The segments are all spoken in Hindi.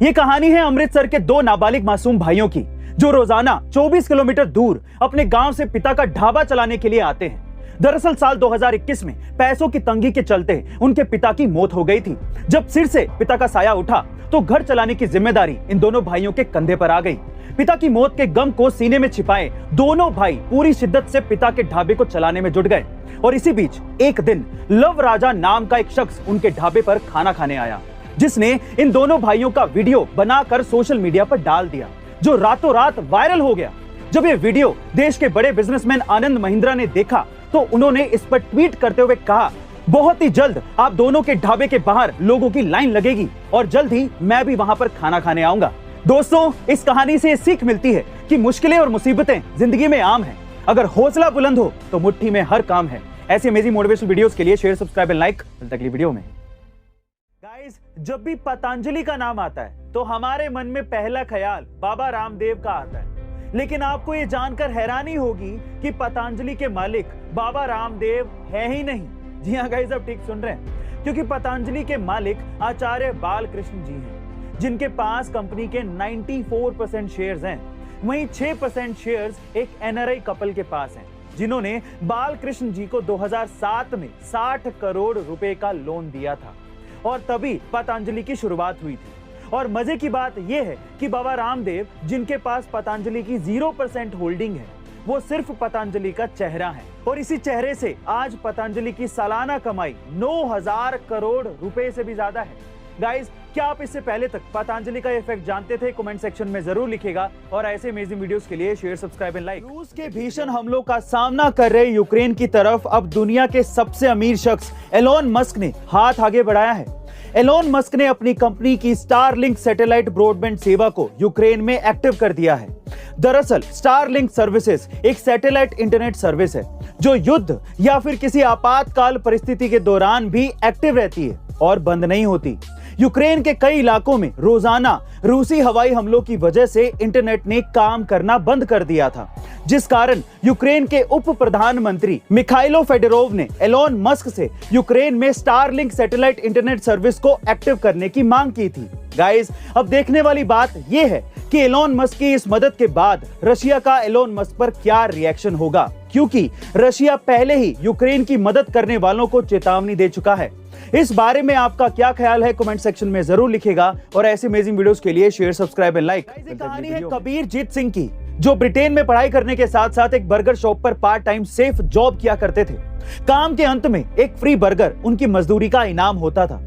ये कहानी है अमृतसर के दो नाबालिग मासूम भाइयों की, जो रोजाना 24 किलोमीटर दूर अपने गांव से पिता का ढाबा चलाने के लिए आते हैं। दरअसल साल 2021 में पैसों की तंगी के चलते उनके पिता की मौत हो गई थी। जब सिर से पिता का साया उठा तो घर चलाने की जिम्मेदारी इन दोनों भाइयों के कंधे पर आ गई। पिता की मौत के गम को सीने में छिपाए दोनों भाई पूरी शिद्दत से पिता के ढाबे को चलाने में जुट गए। और इसी बीच एक दिन लव राजा नाम का एक शख्स उनके ढाबे पर खाना खाने आया, जिसने इन दोनों भाइयों का वीडियो बनाकर सोशल मीडिया पर डाल दिया, जो रातों रात वायरल हो गया। जब ये वीडियो देश के बड़े बिजनेसमैन आनंद महिंद्रा ने देखा तो उन्होंने इस पर ट्वीट करते हुए कहा, बहुत ही जल्द आप दोनों के ढाबे के बाहर लोगों की लाइन लगेगी और जल्द ही मैं भी वहां पर खाना खाने आऊंगा। दोस्तों, इस कहानी से सीख मिलती है कि मुश्किलें और मुसीबतें जिंदगी में आम हैं। अगर हौसला बुलंद हो तो मुट्ठी में हर काम है। ऐसी अमेजिंग मोटिवेशनल वीडियोस के लिए शेयर, सब्सक्राइब एंड लाइक। मिलते हैं अगली वीडियो में। गाइस, जब भी पतंजलि का नाम आता है तो हमारे मन में पहला ख्याल बाबा रामदेव का आता है। लेकिन आपको ये जानकर हैरानी होगी कि पतंजलि के मालिक बाबा रामदेव है ही नहीं। जी हाँ गाइस, आप ठीक सुन रहे हैं, क्योंकि पतंजलि के मालिक आचार्य बालकृष्ण जी हैं, जिनके पास कंपनी के 94% शेयर्स हैं। वहीं 6% शेयर्स एक एनआरआई कपल के पास हैं, जिन्होंने बालकृष्ण जी को 2007 में 60 करोड़ रुपए का लोन दिया था और तभी पतंजलि की शुरुआत हुई थी। और मजे की बात यह है कि बाबा रामदेव, जिनके पास पतंजलि की 0% होल्डिंग है, वो सिर्फ पतंजलि का चेहरा है। और इसी चेहरे से आज पतंजलि की सालाना कमाई 9000 करोड़ रुपए से भी ज्यादा है। गाइस, क्या आप इससे पहले तक पतंजलि का इफेक्ट जानते थे? कमेंट सेक्शन में जरूर लिखेगा। और ऐसे अमेजिंग वीडियोस के लिए शेयर, सब्सक्राइब एंड लाइक। रूस के भीषण हमलों का सामना कर रहे यूक्रेन की तरफ अब दुनिया के सबसे अमीर शख्स एलोन मस्क ने हाथ आगे बढ़ाया है। एलोन मस्क ने अपनी कंपनी की स्टारलिंक सैटेलाइट ब्रॉडबैंड सेवा को यूक्रेन में एक्टिव कर दिया है। दरअसल स्टारलिंक सर्विसेज एक सैटेलाइट इंटरनेट सर्विस है, जो युद्ध या फिर किसी आपातकाल परिस्थिति के दौरान भी एक्टिव रहती है और बंद नहीं होती। यूक्रेन के कई इलाकों में रोजाना रूसी हवाई हमलों की वजह से इंटरनेट ने काम करना बंद कर दिया था, जिस कारण यूक्रेन के उप प्रधानमंत्री मिखाइलो फेडोरोव ने एलोन मस्क से यूक्रेन में स्टारलिंक सैटेलाइट इंटरनेट सर्विस को एक्टिव करने की मांग की थी। गाइस, अब देखने वाली बात यह है कि एलोन मस्क की इस मदद के बाद रशिया का एलोन मस्क पर क्या रिएक्शन होगा, क्योंकि रशिया पहले ही यूक्रेन की मदद करने वालों को चेतावनी दे चुका है। इस बारे में आपका क्या ख्याल है? कमेंट सेक्शन में जरूर लिखेगा। और ऐसे अमेजिंग वीडियोस के लिए शेयर, सब्सक्राइब एंड लाइक। कहानी है कबीरजीत सिंह की, जो ब्रिटेन में पढ़ाई करने के साथ साथ एक बर्गर शॉप पर पार्ट टाइम सेफ जॉब किया करते थे। काम के अंत में एक फ्री बर्गर उनकी मजदूरी का इनाम होता था।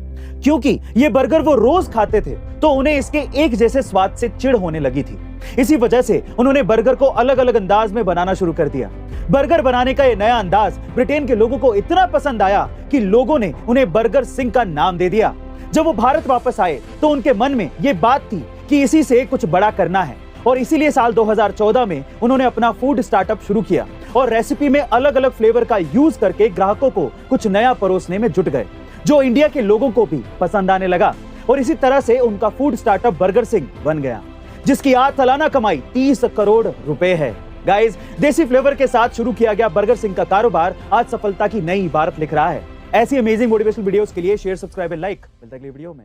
क्योंकि ये बर्गर वो रोज खाते थे तो उन्हें इसके एक जैसे स्वाद से चिढ़ होने लगी थी। इसी वजह से उन्होंने बर्गर को अलग अलग अंदाज में बनाना शुरू कर दिया। बर्गर बनाने का ये नया अंदाज ब्रिटेन के लोगों को इतना पसंद आया कि लोगों ने उन्हें बर्गर सिंह का नाम दे दिया। जब वो भारत वापस आए तो उनके मन में ये बात थी कि इसी से कुछ बड़ा करना है, और इसीलिए साल 2014 में उन्होंने अपना फूड स्टार्टअप शुरू किया और रेसिपी में अलग अलग फ्लेवर का यूज करके ग्राहकों को कुछ नया परोसने में जुट गए, जो इंडिया के लोगों को भी पसंद आने लगा। और इसी तरह से उनका फूड स्टार्टअप बर्गर सिंह बन गया, जिसकी आज सालाना कमाई 30 करोड़ रुपए है। गाइस, देसी फ्लेवर के साथ शुरू किया गया बर्गर सिंह का कारोबार आज सफलता की नई इबारत लिख रहा है। ऐसी अमेजिंग मोटिवेशनल वीडियोस के लिए शेयर, सब्सक्राइब एंड लाइक। मिलते हैं अगली वीडियो में।